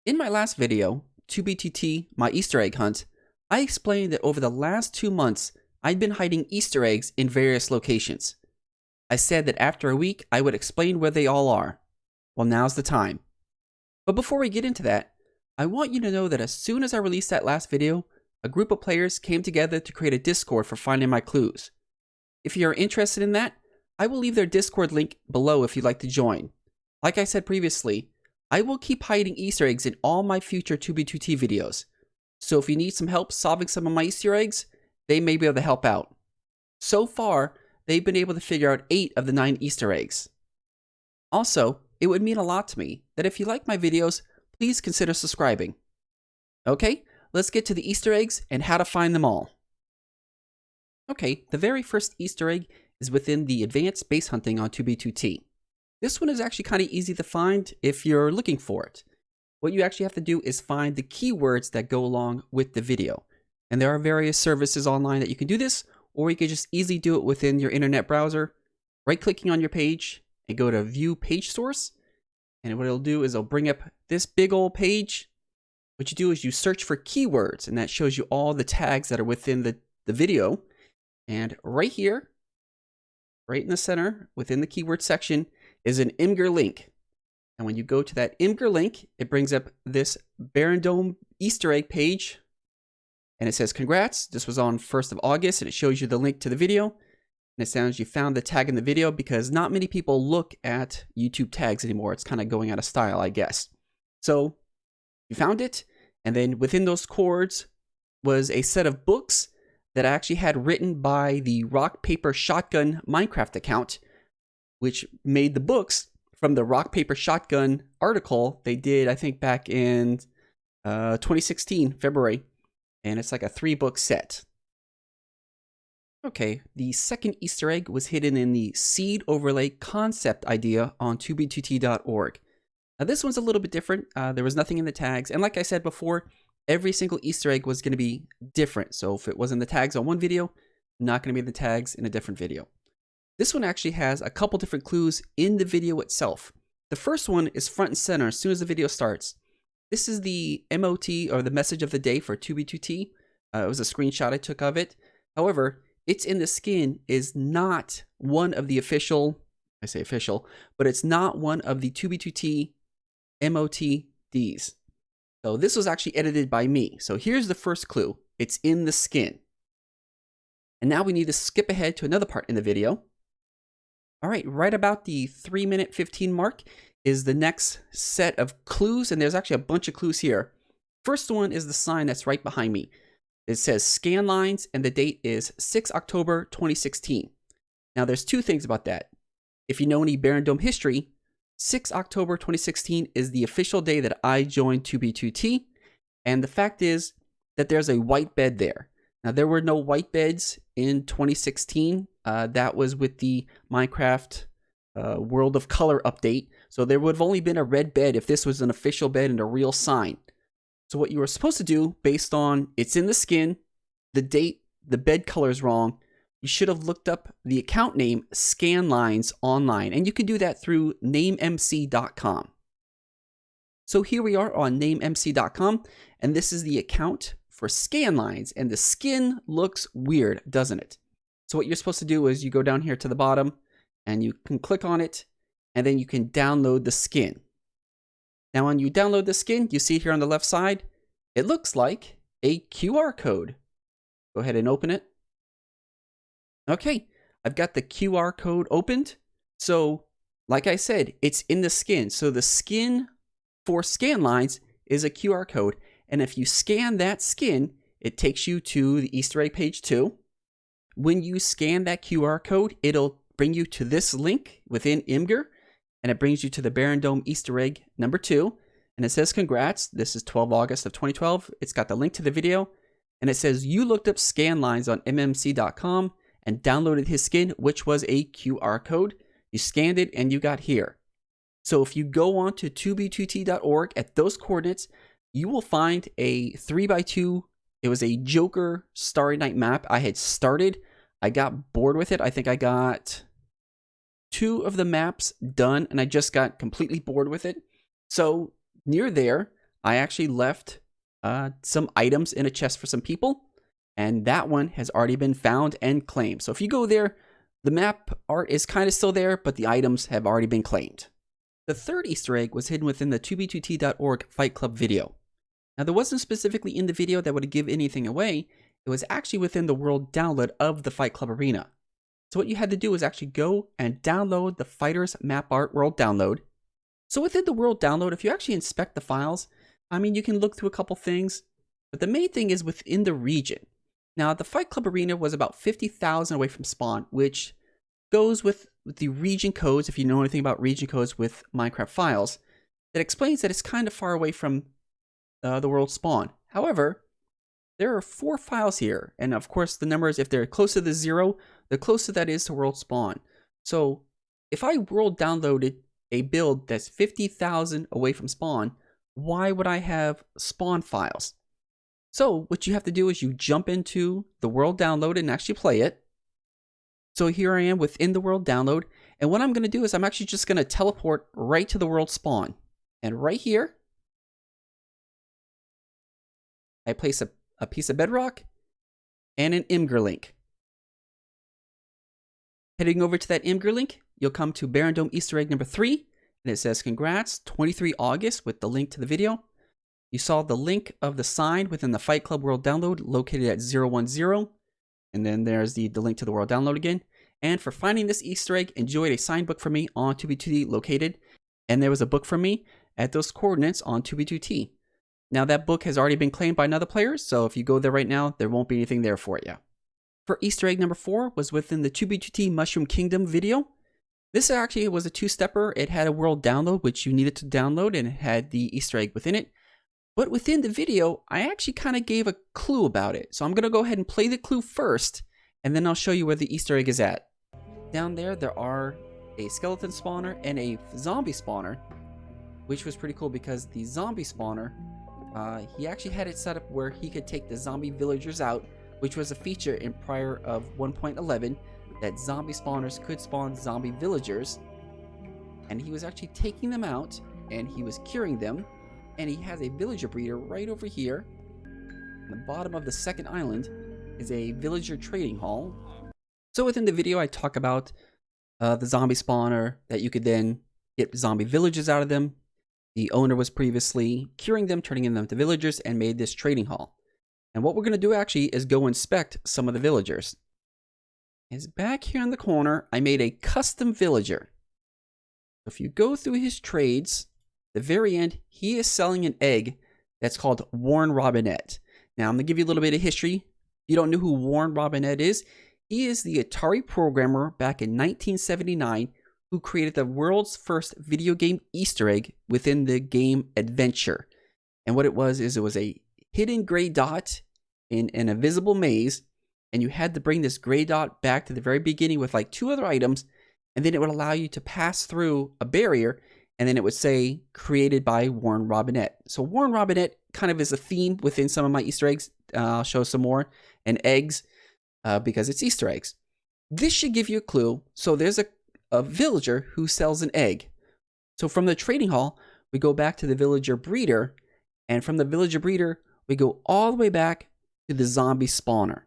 In my last video, 2BTT, my Easter egg hunt, I explained that over the last 2 months, I'd been hiding Easter eggs in various locations. I said that after a week, I would explain where they all are. Well, now's the time. But before we get into that, I want you to know that as soon as I released that last video, a group of players came together to create a Discord for finding my clues. If you're interested in that, I will leave their Discord link below if you'd like to join. Like I said previously, I will keep hiding Easter eggs in all my future 2B2T videos. So if you need some help solving some of my Easter eggs, they may be able to help out. So far, they've been able to figure out 8 of the 9 Easter eggs. Also, it would mean a lot to me that if you like my videos, please consider subscribing. Okay, let's get to the Easter eggs and how to find them all. Okay, the very first Easter egg is within the Advanced Base Hunting on 2B2T. This one is actually kind of easy to find if you're looking for it. What you actually have to do is find the keywords that go along with the video. And there are various services online that you can do this, or you can just easily do it within your internet browser, right-clicking on your page and go to View Page Source. And what it'll do is it'll bring up this big old page. What you do is you search for keywords, and that shows you all the tags that are within the video. And right here, right in the center, within the keyword section, is an Imgur link. And when you go to that Imgur link, it brings up this Barron Easter egg page. And it says, congrats, this was on 1st of August, and it shows you the link to the video. And it sounds you found the tag in the video because not many people look at YouTube tags anymore. It's kind of going out of style, I guess. So you found it, and then within those chords was a set of books that I actually had written by the Rock Paper Shotgun Minecraft account, which made the books from the Rock Paper Shotgun article they did, I think, back in 2016, February. And it's like a 3-book set. Okay, the second Easter egg was hidden in the seed overlay concept idea on 2b2t.org. Now this one's a little bit different. There was nothing in the tags. And like I said before, every single Easter egg was going to be different. So if it wasn't the tags on one video, not going to be the tags in a different video. This one actually has a couple different clues in the video itself. The first one is front and center as soon as the video starts. This is the MOT, or the message of the day for 2B2T. It was a screenshot I took of it. However, it's in the skin is not one of the official, I say official, but it's not one of the 2B2T MOTDs. So this was actually edited by me. So here's the first clue. It's in the skin. And now we need to skip ahead to another part in the video. All right, right about the 3-minute 15 mark is the next set of clues, and there's actually a bunch of clues here. First one is the sign that's right behind me. It says scan lines, and the date is 6 October 2016. Now there's 2 things about that. If you know any Barron history, 6 October 2016 is the official day that I joined 2B2T, and the fact is that there's a white bed there. Now there were no white beds in 2016. That was with the Minecraft World of Color update. So there would have only been a red bed if this was an official bed and a real sign. So what you were supposed to do, based on it's in the skin, the date, the bed color is wrong, you should have looked up the account name Scanlines online. And you can do that through namemc.com. So here we are on namemc.com, and this is the account for Scanlines, and the skin looks weird, doesn't it? So what you're supposed to do is you go down here to the bottom, and you can click on it, and then you can download the skin. Now when you download the skin, you see here on the left side, it looks like a QR code. Go ahead and open it. Okay, I've got the QR code opened. So like I said, it's in the skin. So the skin for Scanlines is a QR code. And if you scan that skin, it takes you to the Easter egg page 2. When you scan that QR code, it'll bring you to this link within Imgur, and it brings you to the Barron Easter egg number 2. And it says, congrats, this is 12 August of 2012. It's got the link to the video, and it says, you looked up Scanlines on mmc.com and downloaded his skin, which was a QR code. You scanned it, and you got here. So if you go on to 2b2t.org at those coordinates, you will find a 3x2. It was a Joker Starry Night map I had started. I got bored with it. I think I got 2 of the maps done, and I just got completely bored with it. So near there, I actually left some items in a chest for some people, and that one has already been found and claimed. So if you go there, the map art is kind of still there, but the items have already been claimed. The third Easter egg was hidden within the 2b2t.org Fight Club video. Now, there wasn't specifically in the video that would give anything away. It was actually within the world download of the Fight Club arena. So what you had to do was actually go and download the Fighters Map Art World Download. So within the world download, if you actually inspect the files, I mean, you can look through a couple things, but the main thing is within the region. Now, the Fight Club arena was about 50,000 away from spawn, which goes with the region codes, if you know anything about region codes with Minecraft files, that explains that it's kind of far away from the world spawn. However, there are 4 files here, and of course the numbers, if they're closer to 0, the closer that is to world spawn. So if I world downloaded a build that's 50,000 away from spawn, why would I have spawn files? So what you have to do is you jump into the world download and actually play it. So here I am within the world download, and what I'm going to do is I'm actually just going to teleport right to the world spawn. And right here, I place a piece of bedrock and an Imgur link. Heading over to that Imgur link, you'll come to Barren Dome Easter egg number 3, and it says congrats, 23 August with the link to the video. You saw the link of the sign within the Fight Club World Download located at 010, and then there's the link to the World Download again. And for finding this Easter egg, enjoyed a signed book from me on 2b2t located, and there was a book from me at those coordinates on 2b2t. Now that book has already been claimed by another player, so if you go there right now, there won't be anything there for you. For Easter egg number 4 was within the 2b2t Mushroom Kingdom video. This actually was a 2-stepper. It had a world download, which you needed to download, and it had the Easter egg within it. But within the video, I actually kind of gave a clue about it. So I'm going to go ahead and play the clue first, and then I'll show you where the Easter egg is at. Down there are a skeleton spawner and a zombie spawner, which was pretty cool because the zombie spawner, he actually had it set up where he could take the zombie villagers out, which was a feature in prior of 1.11 that zombie spawners could spawn zombie villagers. And he was actually taking them out, and he was curing them. And he has a villager breeder right over here. On the bottom of the second island is a villager trading hall. So within the video, I talk about the zombie spawner, that you could then get zombie villagers out of them. The owner was previously curing them, turning them to villagers, and made this trading hall. And what we're going to do actually is go inspect some of the villagers. Is back here in the corner, I made a custom villager. If you go through his trades, the very end, he is selling an egg that's called Warren Robinette. Now, I'm going to give you a little bit of history. If you don't know who Warren Robinette is, he is the Atari programmer back in 1979 who created the world's first video game Easter egg within the game Adventure. And what it was is it was a hidden gray dot in an invisible maze, and you had to bring this gray dot back to the very beginning with like 2 other items, and then it would allow you to pass through a barrier, and then it would say created by Warren Robinette. So Warren Robinette kind of is a theme within some of my Easter eggs. I'll show some more. And eggs, because it's Easter eggs. This should give you a clue. So there's a villager who sells an egg. So from the trading hall, we go back to the villager breeder. And from the villager breeder, we go all the way back to the zombie spawner.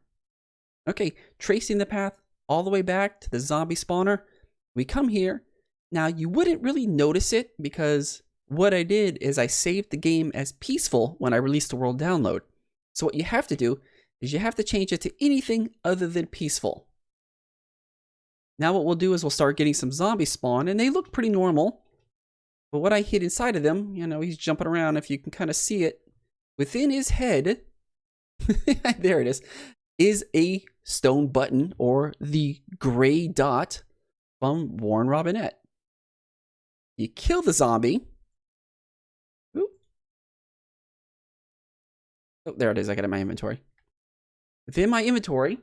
Okay, tracing the path all the way back to the zombie spawner, we come here. Now, you wouldn't really notice it because what I did is I saved the game as peaceful when I released the world download. So what you have to do is you have to change it to anything other than peaceful. Now what we'll do is we'll start getting some zombies spawn, and they look pretty normal. But what I hid inside of them, you know, he's jumping around, if you can kind of see it. Within his head, there it is a stone button, or the gray dot from Warren Robinette. You kill the zombie. Ooh. Oh, there it is. I got it in my inventory. Within my inventory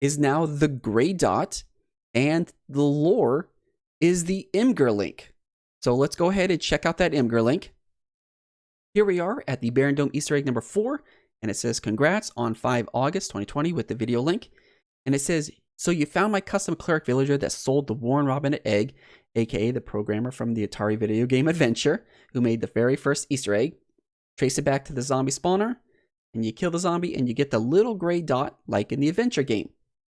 is now the gray dot, and the lore is the Imgur link. So let's go ahead and check out that Imgur link. Here we are at the Barren Dome Easter egg number 4, and it says congrats on 5 August 2020 with the video link. And it says, so you found my custom cleric villager that sold the Warren Robinette egg, aka the programmer from the Atari video game Adventure, who made the very first Easter egg. trace it back to the zombie spawner, and you kill the zombie and you get the little gray dot like in the adventure game.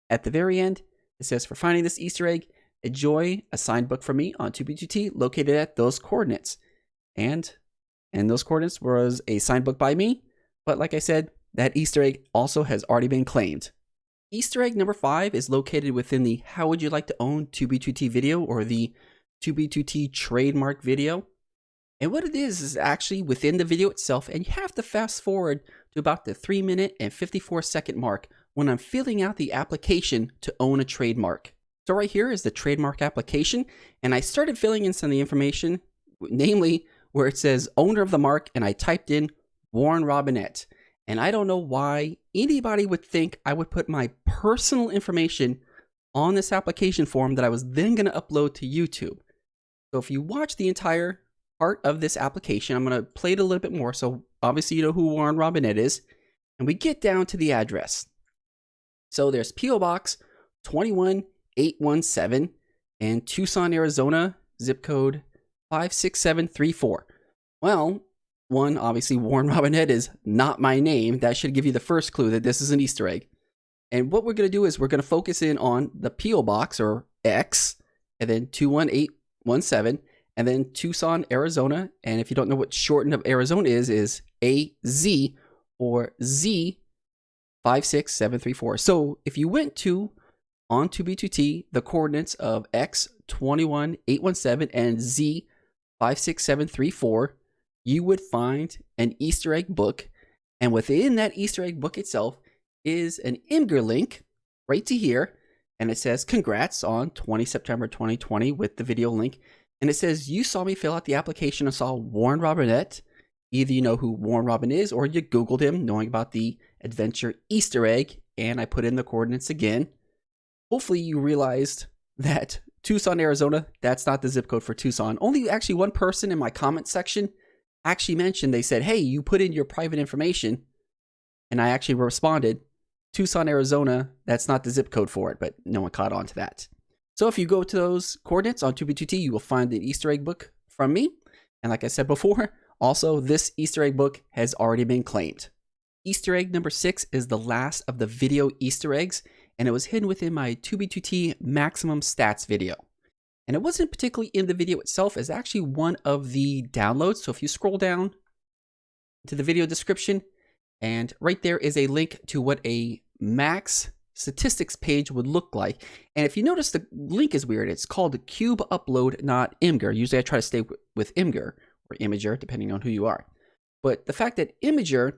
At the very end, it says, for finding this Easter egg, enjoy a signed book from me on 2B2T located at those coordinates. And those coordinates was a signed book by me, but like I said, that Easter egg also has already been claimed. Easter egg number 5 is located within the How Would You Like to Own 2B2T video, or the 2B2T trademark video. And what it is actually within the video itself, and you have to fast forward to about the 3-minute and 54-second mark when I'm filling out the application to own a trademark. So right here is the trademark application, and I started filling in some of the information, namely where it says owner of the mark, and I typed in Warren Robinette. And I don't know why anybody would think I would put my personal information on this application form that I was then going to upload to YouTube. So if you watch the entire part of this application, I'm going to play it a little bit more. So obviously you know who Warren Robinette is. And we get down to the address. So there's P.O. Box 21817 in Tucson, Arizona, zip code 56734. Well, one, obviously Warren Robinette is not my name. That should give you the first clue that this is an Easter egg. And what we're going to do is we're going to focus in on the P.O. Box, or X, and then 21817, and then Tucson, Arizona. And if you don't know what shortened of Arizona is AZ, or Z56734. So if you went to on 2B2T the coordinates of X 21817 and Z56734, you would find an Easter egg book, and within that Easter egg book itself is an Imgur link right to here, and it says congrats on 20 September 2020 with the video link, and it says you saw me fill out the application and saw Warren Robinette. Either you know who Warren Robin is, or you Googled him knowing about the adventure Easter egg, and I put in the coordinates again. Hopefully you realized that Tucson, Arizona, that's not the zip code for Tucson. Only actually one person in my comment section actually mentioned, they said, hey, you put in your private information, and I actually responded, Tucson, Arizona, that's not the zip code for it, but no one caught on to that. So if you go to those coordinates on 2B2T, you will find the Easter egg book from me, and like I said before, also this Easter egg book has already been claimed. Easter egg number 6 is the last of the video Easter eggs, and it was hidden within my 2B2T maximum stats video. And it wasn't particularly in the video itself, it's actually one of the downloads. So if you scroll down to the video description, and right there is a link to what a max statistics page would look like. And if you notice, the link is weird. It's called Cube Upload, not Imgur. Usually I try to stay with Imgur, or Imager, depending on who you are. But the fact that Imager,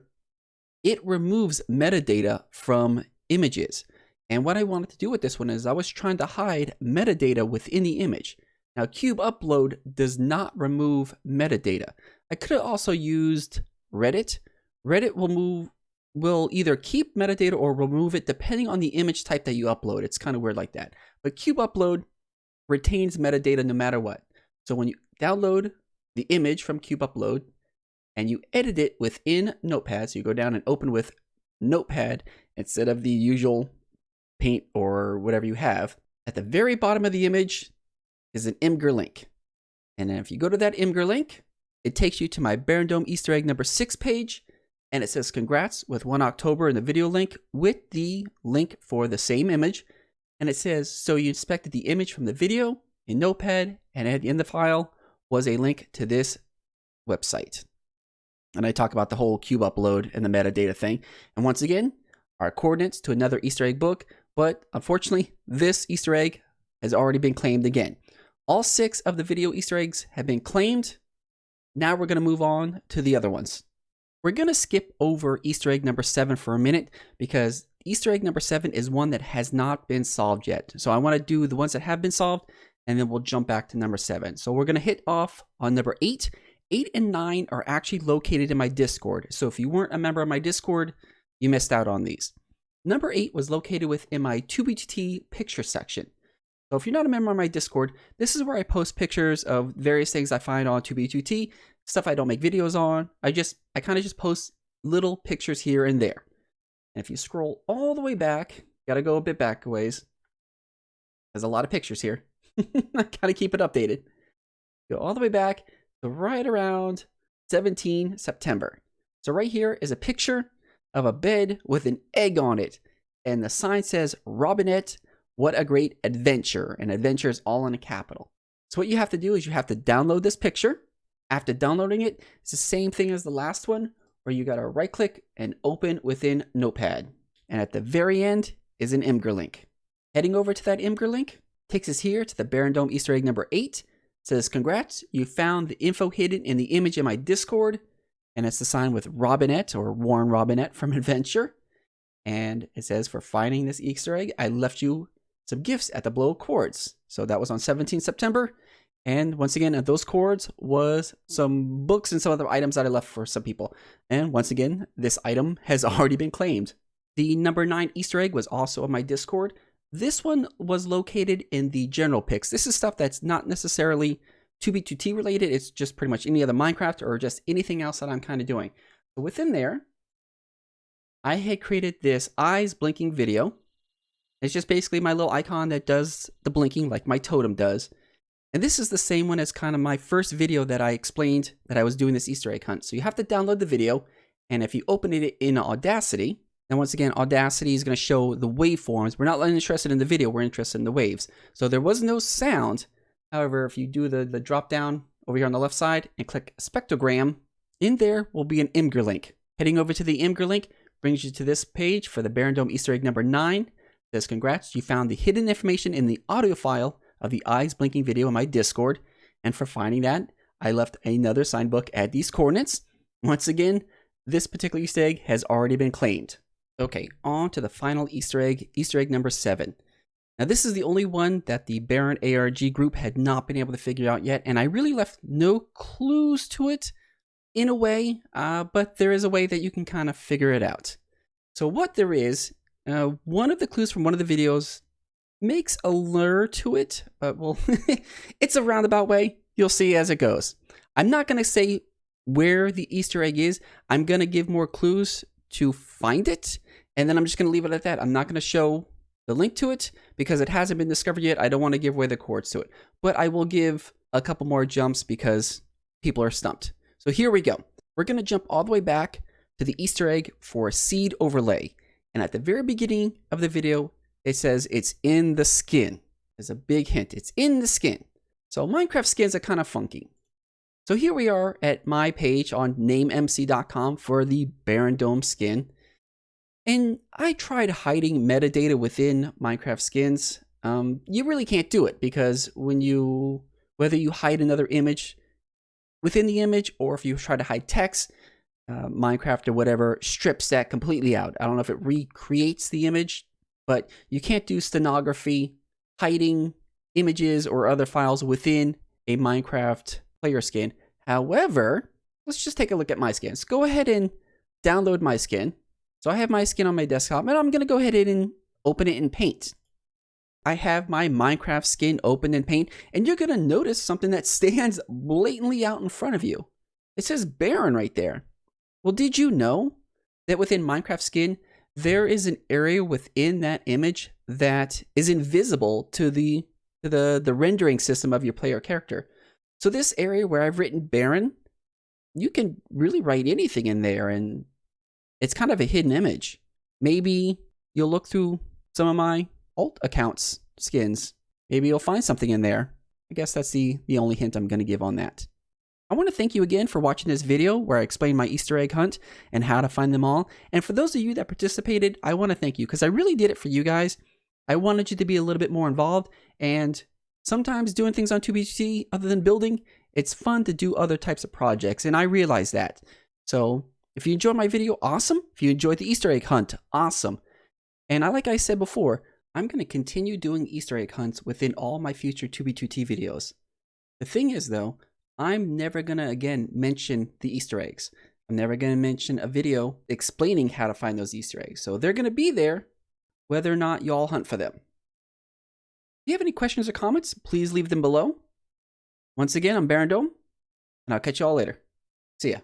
it removes metadata from images. And what I wanted to do with this one is I was trying to hide metadata within the image. Now, Cube Upload does not remove metadata. I could have also used Reddit. Reddit will either keep metadata or remove it depending on the image type that you upload. It's kind of weird like that. But Cube Upload retains metadata no matter what. So when you download the image from Cube Upload and you edit it within Notepad, so you go down and open with Notepad instead of the usual Paint or whatever you have, at the very bottom of the image is an Imgur link. And then if you go to that Imgur link, it takes you to my Barren Dome Easter egg number 6 page, and it says congrats with 1 October in the video link with the link for the same image. And it says, so you inspected the image from the video in Notepad, and in the file was a link to this website. And I talk about the whole Cube Upload and the metadata thing. And once again, our coordinates to another Easter egg book, but unfortunately, this Easter egg has already been claimed again. All 6 of the video Easter eggs have been claimed. Now we're going to move on to the other ones. We're going to skip over Easter egg number 7 for a minute, because Easter egg number 7 is one that has not been solved yet. So I want to do the ones that have been solved, and then we'll jump back to number 7. So we're going to hit off on number 8. 8 and 9 are actually located in my Discord. So if you weren't a member of my Discord, you missed out on these. Number 8 was located within my 2B2T picture section. So if you're not a member of my Discord, this is where I post pictures of various things I find on 2B2T, stuff I don't make videos on. I kind of just post little pictures here and there. And if you scroll all the way back, gotta go a bit back a ways. There's a lot of pictures here. I gotta keep it updated. Go all the way back to right around 17 September. So right here is a picture of a bed with an egg on it. And the sign says, Robinette, what a great adventure. And adventure is all in a capital. So what you have to do is you have to download this picture. After downloading it, it's the same thing as the last one, where you got to right click and open within Notepad. And at the very end is an Imgur link. Heading over to that Imgur link takes us here to the Barren Dome Easter egg number 8. It says, congrats, you found the info hidden in the image in my Discord. And it's the sign with Robinette, or Warren Robinette from Adventure. And it says, for finding this Easter egg, I left you some gifts at the below chords. So that was on 17 September. And once again, at those chords was some books and some other items that I left for some people. And once again, this item has already been claimed. The number 9 Easter egg was also on my Discord. This one was located in the general picks. This is stuff that's not necessarily 2B2T related. It's just pretty much any other Minecraft or just anything else that I'm kind of doing. So within there, I had created this eyes blinking video. It's just basically my little icon that does the blinking like my totem does. And this is the same one as kind of my first video that I explained that I was doing this Easter egg hunt. So you have to download the video. And if you open it in Audacity, and once again, Audacity is going to show the waveforms. We're not interested in the video. We're interested in the waves. So there was no sound. However, if you do the drop down over here on the left side and click spectrogram, in there will be an Imgur link. Heading over to the Imgur link brings you to this page for the Barren Dome Easter egg number 9. It says, congrats, you found the hidden information in the audio file of the eyes blinking video in my Discord. And for finding that, I left another sign book at these coordinates. Once again, this particular Easter egg has already been claimed. Okay, on to the final Easter egg number 7. Now this is the only one that the Barren ARG group had not been able to figure out yet, and I really left no clues to it in a way, but there is a way that you can kind of figure it out. So what there is, one of the clues from one of the videos makes a lure to it, but well, it's a roundabout way. You'll see as it goes. I'm not going to say where the Easter egg is. I'm going to give more clues to find it, and then I'm just going to leave it at that. I'm not going to show the link to it because it hasn't been discovered yet. I don't want to give away the chords to it, but I will give a couple more jumps because people are stumped. So here we go. We're going to jump all the way back to the Easter egg for a seed overlay. And at the very beginning of the video, it says it's in the skin. There's a big hint. It's in the skin. So Minecraft skins are kind of funky. So here we are at my page on namemc.com for the Barren Dome skin. And I tried hiding metadata within Minecraft skins. You really can't do it because whether you hide another image within the image or if you try to hide text, Minecraft or whatever strips that completely out. I don't know if it recreates the image, but you can't do stenography, hiding images or other files within a Minecraft player skin. However, let's just take a look at my skins. Go ahead and download my skin. So I have my skin on my desktop, and I'm going to go ahead and open it in Paint. I have my Minecraft skin open in Paint, and you're going to notice something that stands blatantly out in front of you. It says Barren right there. Well, did you know that within Minecraft skin, there is an area within that image that is invisible to the rendering system of your player character? So this area where I've written Barren, you can really write anything in there, and it's kind of a hidden image. Maybe you'll look through some of my alt accounts skins. Maybe you'll find something in there. I guess that's the only hint I'm going to give on that. I want to thank you again for watching this video where I explained my Easter egg hunt and how to find them all. And for those of you that participated, I want to thank you because I really did it for you guys. I wanted you to be a little bit more involved, and sometimes doing things on 2BT other than building, it's fun to do other types of projects, and I realize that. So if you enjoyed my video, awesome. If you enjoyed the Easter egg hunt, awesome. And like I said before, I'm going to continue doing Easter egg hunts within all my future 2B2T videos. The thing is, though, I'm never going to, again, mention the Easter eggs. I'm never going to mention a video explaining how to find those Easter eggs. So they're going to be there whether or not you all hunt for them. If you have any questions or comments, please leave them below. Once again, I'm Barren Dome, and I'll catch you all later. See ya.